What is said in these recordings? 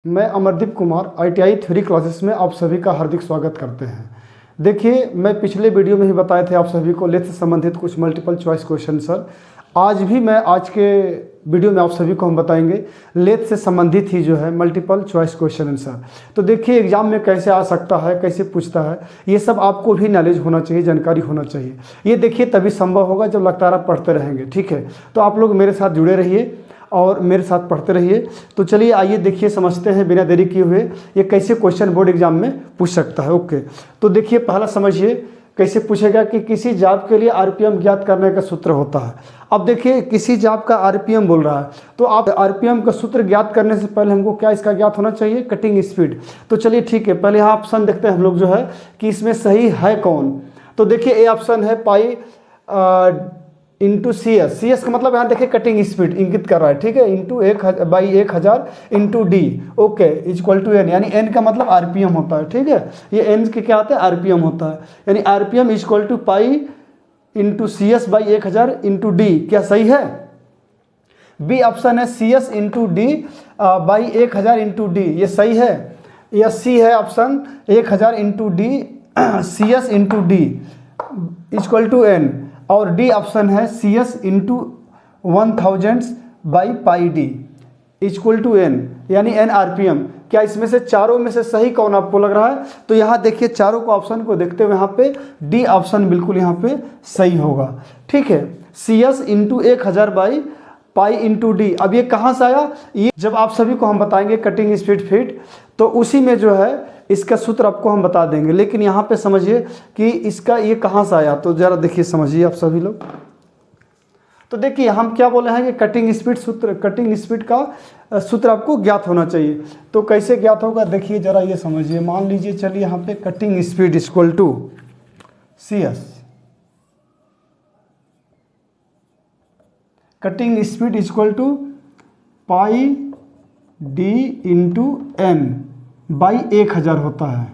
मैं Amardeep Kumar ITI theory classes में आप सभी का हार्दिक स्वागत करते हैं। देखिए, मैं पिछले वीडियो में ही बताए थे आप सभी को लेथ से संबंधित कुछ मल्टीपल चॉइस क्वेश्चन सर। आज के वीडियो में आप सभी को हम बताएंगे लेथ से संबंधित ही जो है मल्टीपल चॉइस क्वेश्चन आंसर। तो देखिए एग्जाम में कैसे आ सकता है, कैसे पूछता है, ये सब आपको भी नॉलेज होना चाहिए, जानकारी होना चाहिए। ये देखिए तभी संभव होगा जब लगातार आप पढ़ते रहेंगे, ठीक है। तो आप लोग मेरे साथ जुड़े रहिए और मेरे साथ पढ़ते रहिए। तो चलिए आइए देखिए, समझते हैं बिना देरी किए हुए ये कैसे क्वेश्चन बोर्ड एग्जाम में पूछ सकता है। ओके, तो देखिए पहला समझिए कैसे पूछेगा कि किसी जॉब के लिए आरपीएम ज्ञात करने का सूत्र होता है। अब देखिए किसी जॉब का आरपीएम बोल रहा है, तो आप आरपीएम का सूत्र ज्ञात करने से पहले हमको क्या इसका ज्ञात होना चाहिए, कटिंग स्पीड। तो चलिए ठीक है, पहले यहाँ ऑप्शन देखते हैं हम लोग जो है कि इसमें सही है कौन। तो देखिए ए ऑप्शन है पाई इंटू सी एस का मतलब यहाँ देखिए कटिंग स्पीड इंगित कर रहा है, ठीक है, into 1000 into D, okay, equal to N, यानी एन का मतलब आरपीएम होता है, ठीक है। ये एन के क्या होता है, आरपीएम होता है, यानी RPM equal to pi into C S by 1000 into D. क्या सही है? बी ऑप्शन है C S into D by 1000 into D, ये सही है। या सी है option 1000 into D C S into D equal to N, और डी ऑप्शन है C S into 1000 by pi D equal to N, यानी N RPM. क्या इसमें से चारों में से सही कौन आपको लग रहा है? तो यहाँ देखिए चारों को ऑप्शन को देखते हुए यहाँ पे डी ऑप्शन बिल्कुल यहाँ पे सही होगा, ठीक है। C S into 1000 by pi into D. अब ये कहाँ से आया? ये जब आप सभी को हम बताएंगे कटिंग स्पीड फिट, तो उसी में जो है इसका सूत्र आपको हम बता देंगे। लेकिन यहाँ पे समझिए कि इसका ये कहाँ से आया, तो ज़रा देखिए समझिए आप सभी लोग। तो देखिए हम क्या बोले हैं कि कटिंग स्पीड का सूत्र आपको ज्ञात होना चाहिए। तो कैसे ज्ञात होगा देखिए ज़रा ये समझिए। मान लीजिए चलिए यहाँ पे cutting speed equal to C S, cutting speed equal to pi D into N by 1000 होता है,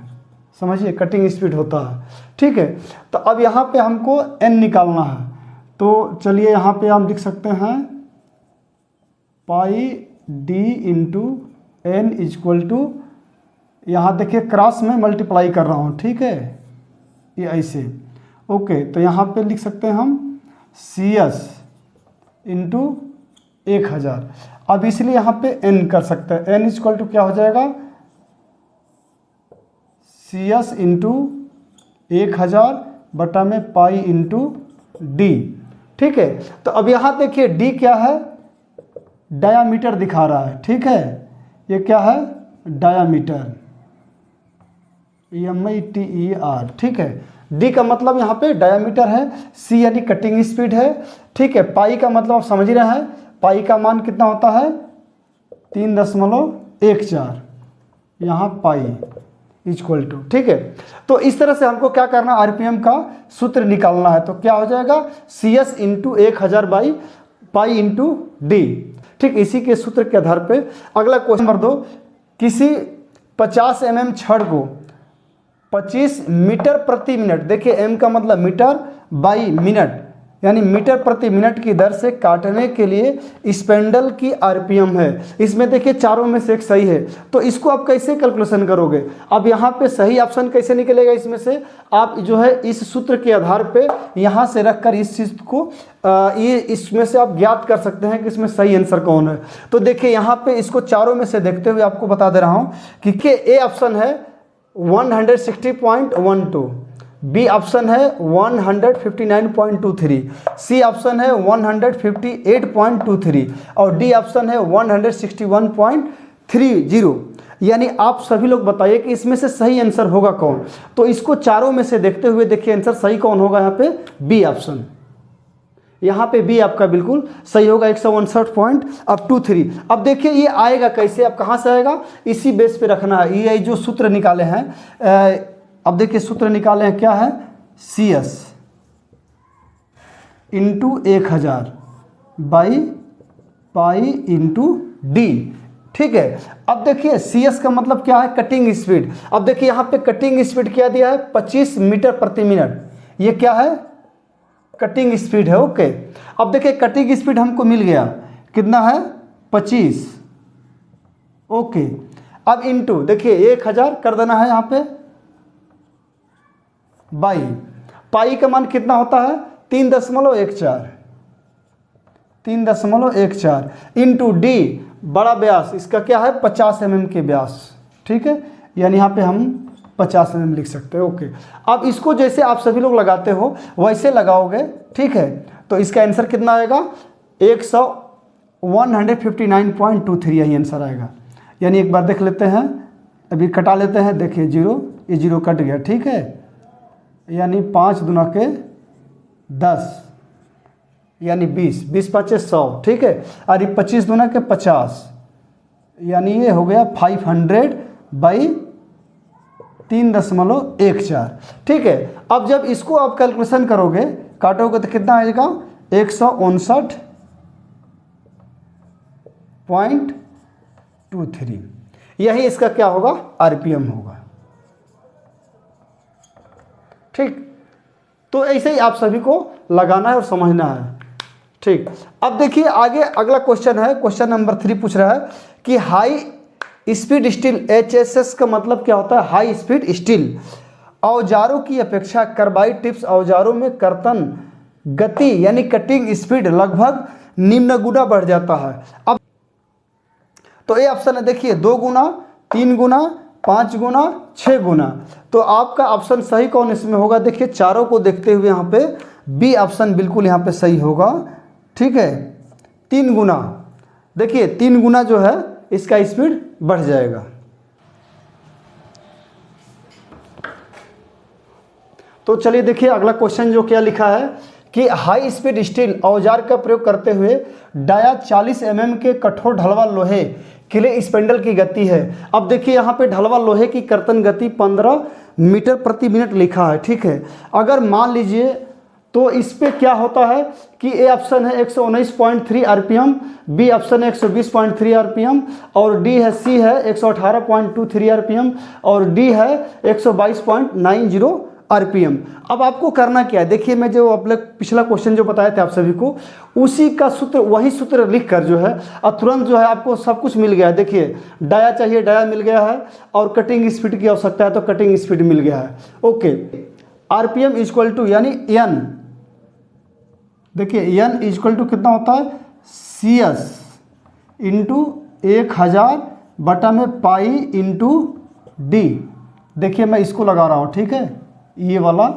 समझिए कटिंग स्पीड होता है, ठीक है। तो अब यहाँ पे हमको एन निकालना है, तो चलिए यहाँ पे हम लिख सकते हैं पाई D into N equal to, यहाँ देखिए क्रॉस में मल्टीप्लाई कर रहा हूँ, ठीक है, ये ऐसे, ओके। तो यहाँ पे लिख सकते हैं हम सी एस इंटू 1000। अब इसलिए यहाँ पे एन कर सकते हैं, एन इक्वल टू क्या हो जाएगा, सी एस इंटू 1000 बटा में पाई इंटू डी, ठीक है। तो अब यहाँ देखिए डी क्या है, डायामीटर दिखा रहा है, ठीक है। ये क्या है, डायामीटर, METER, ठीक है। डी का मतलब यहाँ पे डायामीटर है, सी यानी कटिंग स्पीड है, ठीक है। पाई का मतलब आप समझ ही रहे हैं, पाई का मान कितना होता है 3.14, यहाँ पाई इक्वल टू, ठीक है। तो इस तरह से हमको क्या करना, आरपीएम का सूत्र निकालना है। तो क्या हो जाएगा, C S into 1000 by pi into D, ठीक। इसी के सूत्र के आधार पे अगला क्वेश्चन नंबर 2, किसी 50 mm छड़ को 25 मीटर प्रति मिनट, देखिए एम का मतलब मीटर बाई मिनट, यानी मीटर प्रति मिनट की दर से काटने के लिए स्पेंडल की आरपीएम है। इसमें देखिए चारों में से एक सही है, तो इसको आप कैसे कैलकुलेशन करोगे? अब यहाँ पे सही ऑप्शन कैसे निकलेगा? इसमें से आप जो है इस सूत्र के आधार पे यहाँ से रखकर इस चीज़ को ये इसमें से आप ज्ञात कर सकते हैं कि इसमें सही आंसर कौन है। तो देखिए यहाँ पे इसको चारों में से देखते हुए आपको बता दे रहा हूँ कि ए ऑप्शन है 160.12, बी ऑप्शन है 159.23, सी ऑप्शन है 158.23 और डी ऑप्शन है 161.30। यानी आप सभी लोग बताइए कि इसमें से सही आंसर होगा कौन। तो इसको चारों में से देखते हुए देखिए आंसर सही कौन होगा, यहाँ पे बी ऑप्शन, यहाँ पे बी आपका बिल्कुल सही होगा, 159.23। अब देखिए ये आएगा कैसे, अब कहाँ से आएगा, इसी बेस पे रखना है। ये जो सूत्र निकाले हैं, अब देखिए सूत्र निकाले हैं क्या है, C S into 1000 by pi into D, ठीक है। अब देखिए सी एस का मतलब क्या है, कटिंग स्पीड। अब देखिए यहाँ पे कटिंग स्पीड क्या दिया है, 25 मीटर प्रति मिनट, ये क्या है, कटिंग स्पीड है, ओके। अब देखिए कटिंग स्पीड हमको मिल गया, कितना है, 25, ओके। अब इनटू देखिए 1000 कर देना है यहाँ पे बाई पाई का मान कितना होता है 3.14 3.14 इंटू डी बड़ा व्यास इसका क्या है 50 mm के व्यास, ठीक है, यानी यहाँ पे हम 50 mm लिख सकते हैं। ओके, अब इसको जैसे आप सभी लोग लगाते हो वैसे लगाओगे, ठीक है, तो इसका आंसर कितना आएगा 159.23 यही आंसर आएगा। यानी एक बार देख लेते हैं, अभी कटा लेते हैं, देखिए जीरो, ये जीरो कट गया, ठीक है, यानी 5 दूना के 10 यानी 20, 20 पाँचे 100, ठीक है, और ये 25 दूना के 50 यानी ये हो गया 500/3.14, ठीक है। अब जब इसको आप कैलकुलेशन करोगे काटोगे तो कितना आएगा 159.23, यही इसका क्या होगा आरपीएम होगा, ठीक। तो ऐसे ही आप सभी को लगाना है और समझना है, ठीक। अब देखिए आगे अगला क्वेश्चन है, क्वेश्चन नंबर 3 पूछ रहा है कि हाई स्पीड स्टील HSS का मतलब क्या होता है, हाई स्पीड स्टील औजारों की अपेक्षा कार्बाइड टिप्स औजारों में कर्तन गति यानी कटिंग स्पीड लगभग निम्न गुना बढ़ जाता है। अब तो ये ऑप्शन है, देखिए 2 गुना, 3 गुना, 5 गुना, 6 गुना। तो आपका ऑप्शन सही कौन इसमें होगा, देखिए चारों को देखते हुए यहाँ पे बी ऑप्शन बिल्कुल यहाँ पे सही होगा, ठीक है, 3 गुना। देखिए 3 गुना जो है इसका स्पीड बढ़ जाएगा। तो चलिए देखिए अगला क्वेश्चन जो क्या लिखा है कि हाई स्पीड स्टील औजार का प्रयोग करते हुए डाया 40 mm के कठोर ढलवा लोहे के लिए स्पेंडल की गति है। अब देखिए यहाँ पे ढलवा लोहे की कर्तन गति 15 मीटर प्रति मिनट लिखा है, ठीक है। अगर मान लीजिए तो इस पे क्या होता है कि ए ऑप्शन है 119.3 आरपीएम, बी ऑप्शन है 120.3 आरपीएम और डी है सी है 118.23 आरपीएम और डी है 122.90 आरपीएम। अब आपको करना क्या है, देखिए मैं जो अपने पिछला क्वेश्चन जो बताए थे आप सभी को उसी का सूत्र, वही सूत्र लिख कर जो है और तुरंत जो है आपको सब कुछ मिल गया है। देखिए डाया चाहिए, डाया मिल गया है और कटिंग स्पीड की आवश्यकता है तो कटिंग स्पीड मिल गया है। ओके, आरपीएम इक्वल टू यानी एन, देखिए एन इक्वल टू कितना होता है CS इंटू 1000 बटा में पाई इंटू डी। देखिए मैं इसको लगा रहा हूँ, ठीक है, ये वाला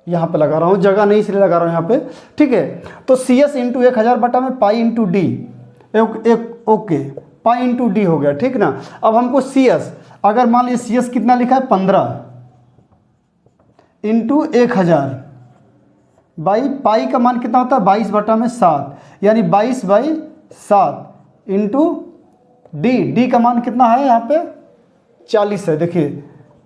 यहाँ पे लगा रहा हूँ, जगह नहीं इसलिए लगा रहा हूँ यहाँ पे, ठीक है। तो CS इंटू 1000 बटा में पाई इंटू डी, ओके, पाई इंटू डी हो गया, ठीक ना। अब हमको CS, अगर मान लीजिए CS कितना लिखा है 15 इंटू 1000 बाई पाई का मान कितना होता है 22 बटा में 7 यानी 22/7 इंटू डी का मान कितना है यहाँ पे 40 है, देखिए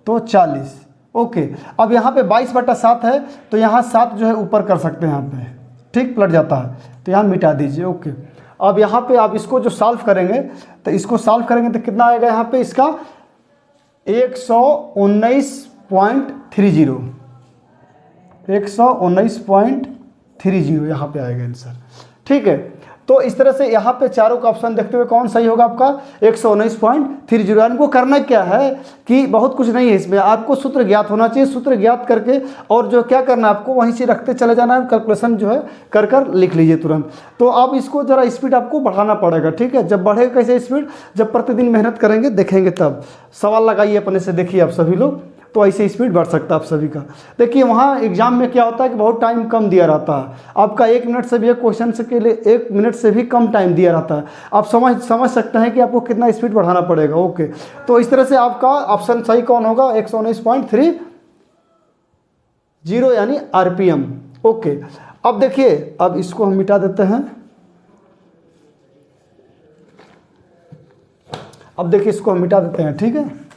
तो 40। ओके, अब यहाँ पे 22/7 है तो यहाँ 7 जो है ऊपर कर सकते हैं यहाँ पे, ठीक, पलट जाता है तो यहाँ मिटा दीजिए। ओके, अब यहाँ पे आप इसको जो सॉल्व करेंगे तो इसको सॉल्व करेंगे तो कितना आएगा यहाँ पे इसका 119.30 119.30 यहाँ पे आएगा आंसर, ठीक है। तो इस तरह से यहाँ पे चारों का ऑप्शन देखते हुए कौन सही होगा आपका 119.30। आपको करना क्या है कि बहुत कुछ नहीं है इसमें, आपको सूत्र ज्ञात होना चाहिए, सूत्र ज्ञात करके और जो क्या करना है आपको वहीं से रखते चले जाना है, कैलकुलेशन जो है कर लिख लीजिए तुरंत। तो अब इसको ज़रा स्पीड आपको बढ़ाना पड़ेगा, ठीक है। जब बढ़ेगा कैसे स्पीड, जब प्रतिदिन मेहनत करेंगे देखेंगे तब। सवाल लगाइए अपने से, देखिए आप सभी लोग, तो ऐसे स्पीड बढ़ सकता है आप सभी का। देखिए वहाँ एग्जाम में क्या होता है कि बहुत टाइम कम दिया रहता है, आपका 1 मिनट से भी एक क्वेश्चन के लिए 1 मिनट से भी कम टाइम दिया रहता है। आप समझ सकते हैं कि आपको कितना स्पीड बढ़ाना पड़ेगा। ओके, तो इस तरह से आपका ऑप्शन सही कौन होगा 119.30 यानी आरपीएम। ओके, अब देखिए अब इसको हम मिटा देते हैं। अब देखिए इसको हम मिटा देते हैं, ठीक है।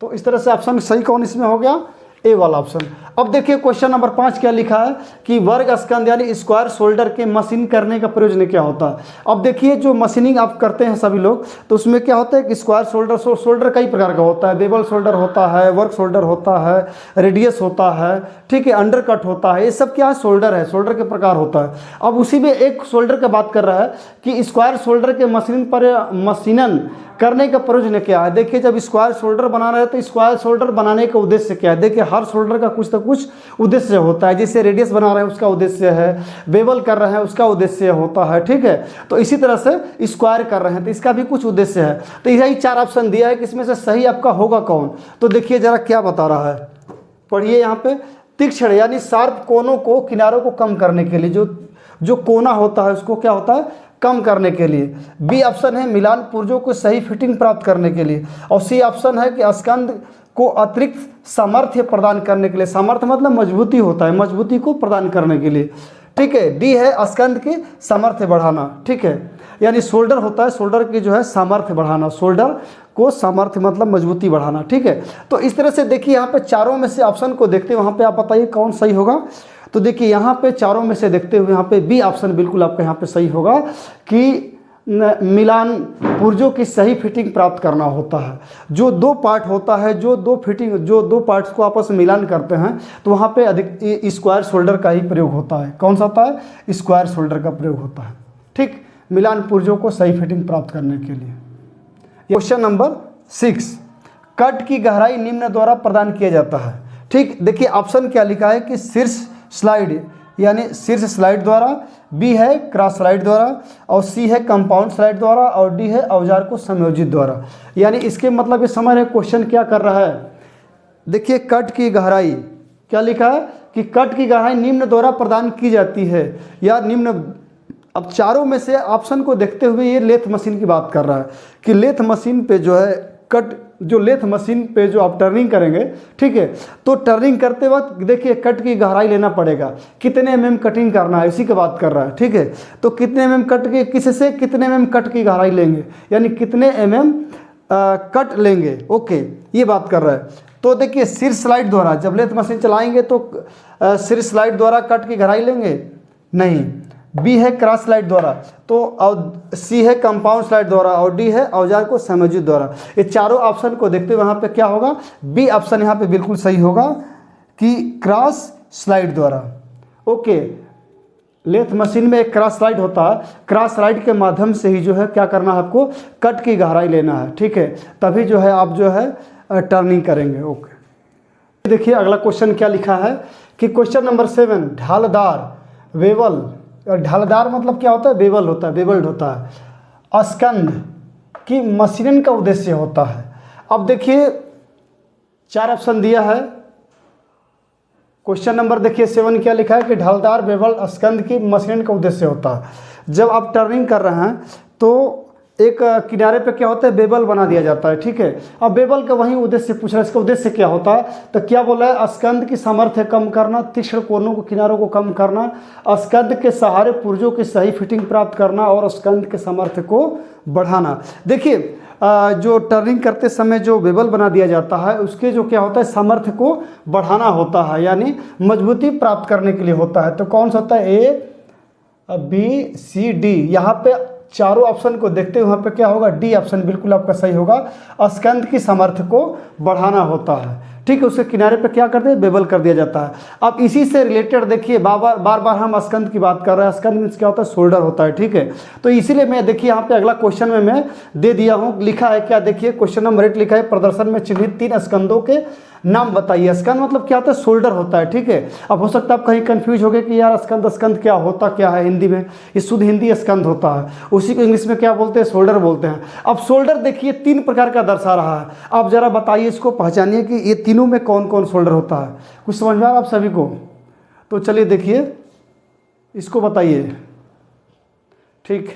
तो इस तरह से ऑप्शन सही कौन इसमें हो गया, ए वाला ऑप्शन। अब देखिए क्वेश्चन नंबर 5 क्या लिखा है कि वर्ग स्कंद यानी स्क्वायर शोल्डर के मशीन करने का प्रयोजन क्या होता है। अब देखिए जो मशीनिंग आप करते हैं सभी लोग, तो उसमें क्या होता है कि स्क्वायर शोल्डर कई प्रकार का होता है। बेवल शोल्डर होता है, वर्क शोल्डर होता है, रेडियस होता है, ठीक है, अंडर कट होता है। ये सब क्या है, शोल्डर है, शोल्डर के प्रकार होता है। अब उसी में एक शोल्डर की बात कर रहा है कि स्क्वायर शोल्डर के मशीनन करने का प्रयोजन क्या है। देखिए जब स्क्वायर शोल्डर बना रहे हैं तो स्क्वायर शोल्डर बनाने का उद्देश्य क्या है। देखिए हर शोल्डर का कुछ ना कुछ उद्देश्य होता है। जैसे रेडियस बना रहे हैं उसका उद्देश्य है, बेवल कर रहे हैं उसका उद्देश्य होता है, ठीक है। तो इसी तरह से स्क्वायर कर रहे हैं तो इसका भी कुछ उद्देश्य है। तो यही 4 ऑप्शन दिया है कि इसमें से सही आपका होगा कौन। तो देखिए जरा क्या बता रहा है, पढ़िए यहाँ पे। तीक्ष्ण यानी शार्प कोनों को, किनारों को कम करने के लिए, जो कोना होता है उसको क्या होता है, कम करने के लिए। बी ऑप्शन है मिलान पुर्जों को सही फिटिंग प्राप्त करने के लिए। और सी ऑप्शन है कि स्कंद को अतिरिक्त सामर्थ्य प्रदान करने के लिए। सामर्थ्य मतलब मजबूती होता है, मजबूती को प्रदान करने के लिए, ठीक है। डी है स्कंद की सामर्थ्य बढ़ाना, ठीक है, यानी शोल्डर होता है, शोल्डर की जो है सामर्थ्य बढ़ाना, शोल्डर को सामर्थ्य मतलब मजबूती बढ़ाना, ठीक है। तो इस तरह से देखिए यहाँ पे चारों में से ऑप्शन को देखते हुए वहाँ पे आप बताइए कौन सही होगा। तो देखिए यहाँ पे चारों में से देखते हुए यहाँ पे बी ऑप्शन बिल्कुल आपका यहाँ पे सही होगा कि मिलान पुर्जों की सही फिटिंग प्राप्त करना होता है। जो दो पार्ट होता है, जो दो पार्ट्स को आपस में मिलान करते हैं, तो वहाँ पे अधिक स्क्वायर शोल्डर का ही प्रयोग होता है। कौन सा होता है, स्क्वायर शोल्डर का प्रयोग होता है, ठीक, मिलान पुर्जों को सही फिटिंग प्राप्त करने के लिए। क्वेश्चन नंबर 6, कट की गहराई निम्न द्वारा प्रदान किया जाता है, ठीक। देखिए ऑप्शन क्या लिखा है कि शीर्ष स्लाइड यानी शीर्ष स्लाइड द्वारा, बी है क्रॉस स्लाइड द्वारा, और सी है कंपाउंड स्लाइड द्वारा, और डी है औजार को संयोजित द्वारा। यानी इसके मतलब ये समझ रहे क्वेश्चन क्या कर रहा है। देखिए कट की गहराई क्या लिखा है कि कट की गहराई निम्न द्वारा प्रदान की जाती है या निम्न। अब चारों में से ऑप्शन को देखते हुए ये लेथ मशीन की बात कर रहा है कि लेथ मशीन पे जो है कट, जो लेथ मशीन पे जो आप टर्निंग करेंगे, ठीक है, तो टर्निंग करते वक्त देखिए कट की गहराई लेना पड़ेगा, कितने mm कटिंग करना है, इसी की बात कर रहा है, ठीक है। तो कितने mm कट के, किससे कितने mm कट की गहराई लेंगे, यानी कितने mm कट लेंगे, ओके, ये बात कर रहा है। तो देखिए शीर्ष स्लाइड द्वारा जब लेथ मशीन चलाएंगे तो शीर्ष स्लाइड द्वारा कट की गहराई लेंगे नहीं। बी है क्रॉस स्लाइड द्वारा, तो और सी है कंपाउंड स्लाइड द्वारा, और डी है औजार को संयोजित द्वारा। ये चारों ऑप्शन को देखते हुए वहाँ पे क्या होगा, बी ऑप्शन यहाँ पे बिल्कुल सही होगा कि क्रॉस स्लाइड द्वारा, ओके। लेथ मशीन में एक क्रॉस स्लाइड होता है, क्रॉस स्लाइड के माध्यम से ही जो है क्या करना है आपको, कट की गहराई लेना है, ठीक है, तभी जो है आप जो है टर्निंग करेंगे, ओके। देखिए अगला क्वेश्चन क्या लिखा है कि क्वेश्चन नंबर 7, ढालदार वेवल, और ढालदार मतलब क्या होता है, बेवल होता है, बेवल्ड होता है, स्कंद की मशीनिंग का उद्देश्य होता है। अब देखिए 4 ऑप्शन दिया है। क्वेश्चन नंबर देखिए 7 क्या लिखा है कि ढालदार बेवल स्कंद की मशीनिंग का उद्देश्य होता है। जब आप टर्निंग कर रहे हैं तो एक किनारे पे क्या होता है, बेबल बना दिया जाता है, ठीक है। अब बेबल का वही उद्देश्य पूछ रहा है, इसका उद्देश्य क्या होता है, तो क्या बोला है, स्कंद की सामर्थ्य कम करना, तीक्ष्ण कोनों को, किनारों को कम करना, स्कंद के सहारे पुर्जों की सही फिटिंग प्राप्त करना, और स्कंद के सामर्थ्य को बढ़ाना। देखिए जो टर्निंग करते समय जो बेबल बना दिया जाता है उसके जो क्या होता है, सामर्थ्य को बढ़ाना होता है, यानी मजबूती प्राप्त करने के लिए होता है। तो कौन सा होता है, ए बी सी डी। यहाँ पे चारों ऑप्शन को देखते हुए वहाँ पे क्या होगा, डी ऑप्शन बिल्कुल आपका सही होगा, स्कंद की सामर्थ्य को बढ़ाना होता है, ठीक है। उसके किनारे पे क्या करते हैं, बेबल कर दिया जाता है। अब इसी से रिलेटेड देखिए बार बार हम स्कंद की बात कर रहे हैं। स्कंद मीन्स क्या होता है, शोल्डर होता है, ठीक है। तो इसीलिए मैं देखिए यहाँ पे अगला क्वेश्चन में मैं दे दिया हूँ, लिखा है क्या, देखिए क्वेश्चन नंबर 8 लिखा है, प्रदर्शन में चिन्हित 3 स्कंदों के नाम बताइए। स्कंद मतलब क्या होता है, शोल्डर होता है, ठीक है। अब हो सकता है आप कहीं कंफ्यूज हो गए कि यार स्कंद क्या होता क्या है हिंदी में। ये शुद्ध हिंदी स्कंद होता है, उसी को इंग्लिश में क्या बोलते हैं, शोल्डर बोलते हैं। अब शोल्डर देखिए 3 प्रकार का दर्शा रहा है। आप जरा बताइए, इसको पहचानिए कि ये तीनों में कौन कौन शोल्डर होता है। कुछ समझ में आ रहा आप सभी को? तो चलिए देखिए इसको बताइए, ठीक,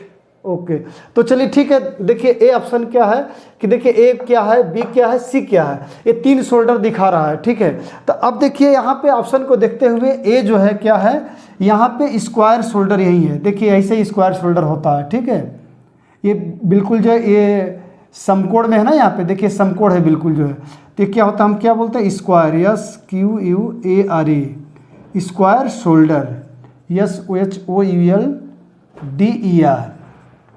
ओके। तो चलिए ठीक है, देखिए ए ऑप्शन क्या है कि देखिए ए क्या है, बी क्या है, सी क्या है, ये 3 शोल्डर दिखा रहा है, ठीक है। तो अब देखिए यहाँ पे ऑप्शन को देखते हुए ए जो है क्या है, यहाँ पे स्क्वायर शोल्डर यही है, देखिए ऐसे ही स्क्वायर शोल्डर होता है, ठीक है। ये बिल्कुल जो ये समकोण में है ना, यहाँ पे देखिए समकोण है बिल्कुल जो है, तो क्या होता है, हम क्या बोलते हैं, square, SQUARE, square shoulder, SHOULDER।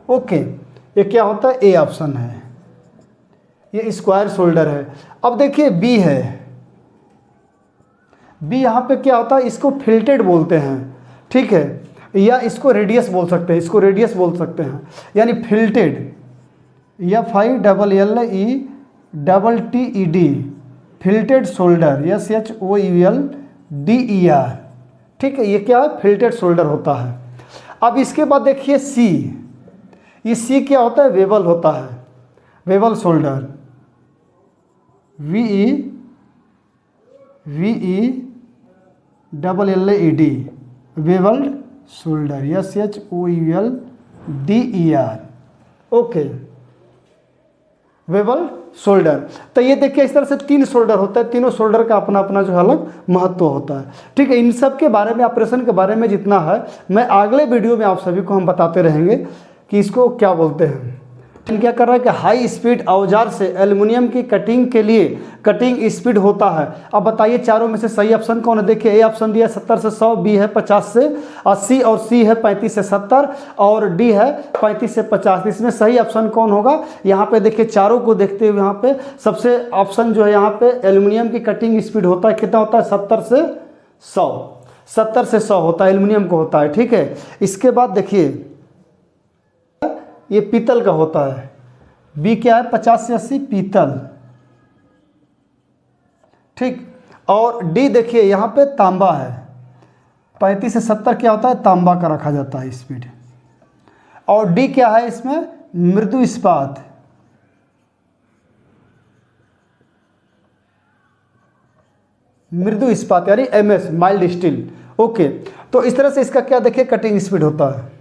Okay, ये क्या होता है, ए ऑप्शन है, ये स्क्वायर शोल्डर है। अब देखिए बी है, बी यहाँ पे क्या होता है, इसको फिल्टेड बोलते हैं, ठीक है, या इसको रेडियस बोल सकते हैं, इसको रेडियस बोल सकते हैं, यानी फिल्टेड, FILLETTED, फिल्टेड शोल्डर, SHOULDER, ठीक है, ये क्या है, फिल्टेड शोल्डर होता है। अब इसके बाद देखिए सी, ये सी क्या होता है, वेबल होता है, वेबल shoulder, VEVELLED, वेबल्ड shoulder, SHOULDER। Okay, वेबल शोल्डर। तो ये देखिए इस तरह से 3 शोल्डर होता है, तीनों शोल्डर का अपना अपना जो है अलग महत्व होता है, ठीक है। इन सब के बारे में, ऑपरेशन के बारे में जितना है, मैं अगले वीडियो में आप सभी को हम बताते रहेंगे कि इसको क्या बोलते हैं। क्या कर रहा है कि हाई स्पीड औजार से एल्युमिनियम की कटिंग के लिए कटिंग स्पीड होता है। अब बताइए चारों में से सही ऑप्शन कौन है। देखिए ए ऑप्शन दिया 70 से 100, बी है 50 से 80 और सी है 35 से 70 और डी है 35 से 50। इसमें सही ऑप्शन कौन होगा। यहाँ पे देखिए चारों को देखते हुए यहाँ पे सबसे ऑप्शन जो है यहाँ पे एल्युमिनियम की कटिंग स्पीड होता है, कितना होता है, 70 से 100, 70 से 100 होता है, एल्युमिनियम को होता है, ठीक है। इसके बाद देखिए ये पीतल का होता है, बी क्या है, 50 से 80 पीतल, ठीक। और डी देखिए यहाँ पे तांबा है, 35 से 70 क्या होता है, तांबा का रखा जाता है स्पीड। और डी क्या है इसमें, मृदु इस्पात, मृदु इस्पात यानी MS, माइल्ड स्टील। ओके, तो इस तरह से इसका क्या देखिए कटिंग स्पीड होता है।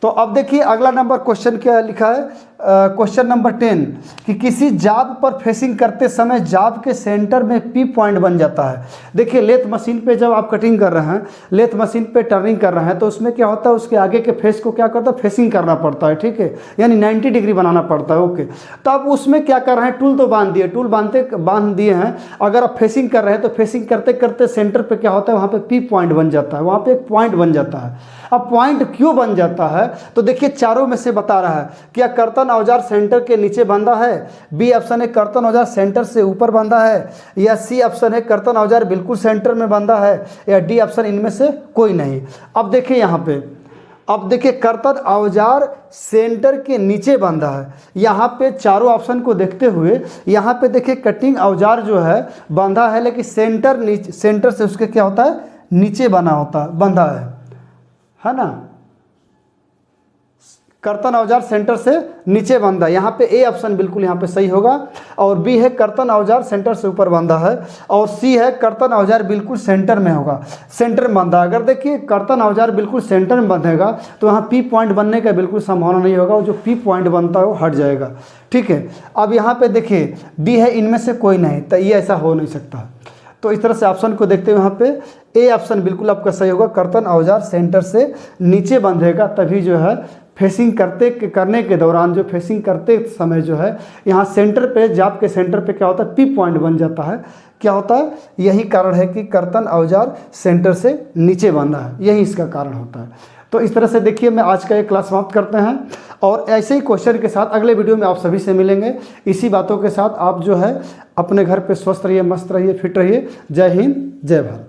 तो अब देखिए अगला नंबर क्वेश्चन क्या लिखा है, क्वेश्चन नंबर 10 कि किसी जाब पर फेसिंग करते समय जाब के सेंटर में P पॉइंट बन जाता है। देखिए लेथ मशीन पे जब आप कटिंग कर रहे हैं, लेथ मशीन पे टर्निंग कर रहे हैं, तो उसमें क्या होता है, उसके आगे के फेस को क्या करता है, फेसिंग करना पड़ता है, ठीक है, यानी 90 डिग्री बनाना पड़ता है। ओके, तो अब उसमें क्या कर रहे हैं, टूल तो बांध दिए, टूल बांध दिए हैं। अगर आप फेसिंग कर रहे हैं तो फेसिंग करते करते सेंटर पर क्या होता है, वहाँ पर P पॉइंट बन जाता है, वहाँ पर एक पॉइंट बन जाता है। अब पॉइंट क्यों बन जाता है, तो देखिए चारों में से बता रहा है, क्या कर्तन औजार सेंटर के नीचे बंधा है, बी ऑप्शन है कर्तन औजार सेंटर से ऊपर बंधा है, या सी ऑप्शन है कर्तन औजार बिल्कुल सेंटर में बंधा है, या डी ऑप्शन इनमें से कोई नहीं। अब देखिए यहाँ पे, अब देखिए कर्तन औजार सेंटर के नीचे बंधा है। यहाँ पे चारों ऑप्शन को देखते हुए यहाँ पे देखिए कटिंग औजार जो है बंधा है, लेकिन सेंटर से उसके क्या होता है, नीचे बंधा है ना। कर्तन औजार सेंटर से नीचे बंधा है, यहाँ पे ए ऑप्शन बिल्कुल यहाँ पे सही होगा। और बी है कर्तन औजार सेंटर से ऊपर बंधा है, और सी है कर्तन औजार बिल्कुल सेंटर में होगा, सेंटर में बंधा। अगर देखिए कर्तन औजार बिल्कुल सेंटर में बंधेगा तो यहाँ P पॉइंट बनने का बिल्कुल संभावना नहीं होगा, जो P पॉइंट बनता है वो हट जाएगा, ठीक है। अब यहाँ पे देखिए डी है, इनमें से कोई नहीं, तो ये ऐसा हो नहीं सकता। तो इस तरह से ऑप्शन को देखते हुए यहाँ पे ए ऑप्शन बिल्कुल आपका सही होगा, कर्तन औजार सेंटर से नीचे बंधेगा, तभी जो है फेसिंग करने के दौरान, जो फेसिंग करते समय जो है यहाँ सेंटर पे, जाब के सेंटर पे क्या होता है, P पॉइंट बन जाता है। क्या होता है, यही कारण है कि कर्तन औजार सेंटर से नीचे बंधा है, यही इसका कारण होता है। तो इस तरह से देखिए मैं आज का ये क्लास समाप्त करते हैं, और ऐसे ही क्वेश्चन के साथ अगले वीडियो में आप सभी से मिलेंगे। इसी बातों के साथ आप जो है अपने घर पे स्वस्थ रहिए, मस्त रहिए, फिट रहिए। जय हिंद, जय भारत।